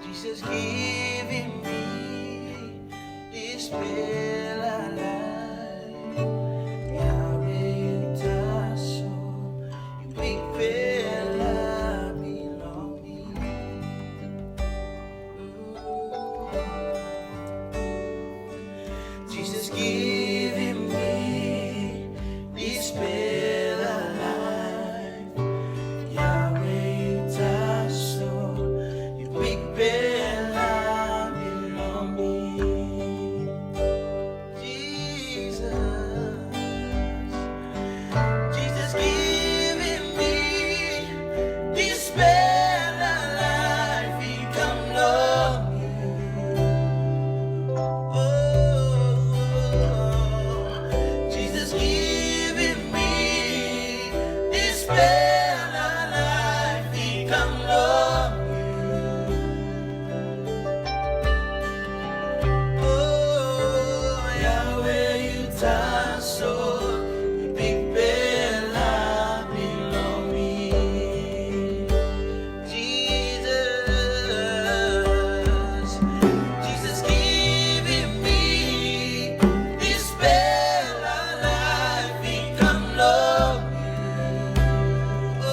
Jesus giving me this bella life. Yahweh taso, you big fella belong me. Jesus giving me this bella life. Yahweh taso, you big bella belong me. Jesus giving me this bella life. He come love me. Oh, Jesus giving me this bella life. He come love me. Oh, Yahweh, you taso, you big bella belong me. Jesus giving me this bella life. He come love you. Oh,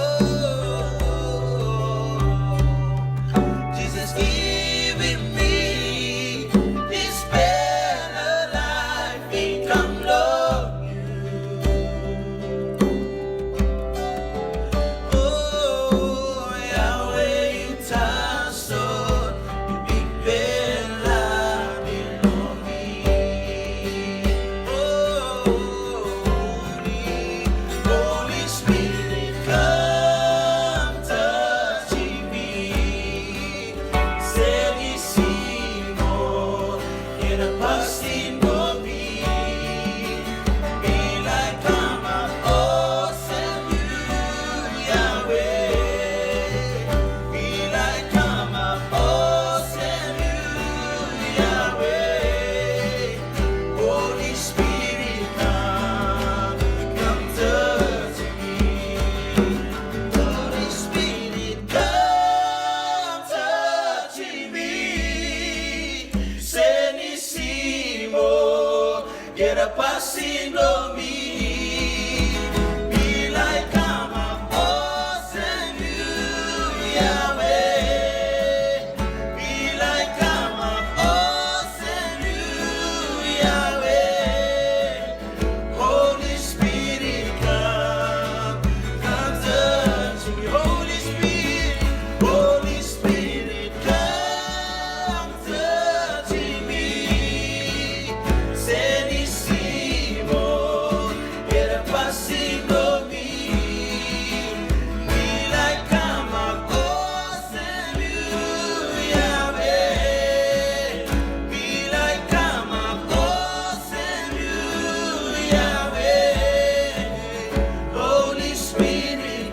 Jesus giving me this bella life. He come love you. Oh, Yahweh, you taso, you big bella belong me. Oh, Holy Spirit, come touching me. Serissimo, get a passing por me. Be like I'm awesome, you, Yahweh. Be like I'm awesome, you, Yahweh. Holy Spirit, come touch me. Holy Spirit, come touch me. Serissimo, get a passing on me. Be like I'm awesome, you, Yahweh. Be like I'm awesome, you, Yahweh. Holy Spirit, come touch me. Holy Spirit, come touch me. Serissimo, get a passing on me. Be like I'm awesome, you, Yahweh. Be like I'm awesome, you, Yahweh. Holy Spirit,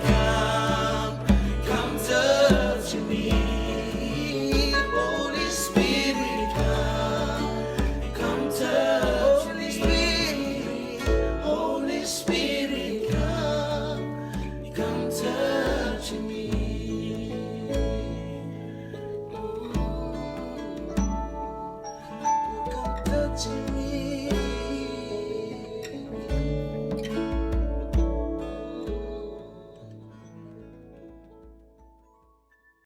come touch me. Holy Spirit, come touch me. Holy Spirit, come touch me. Come touch me.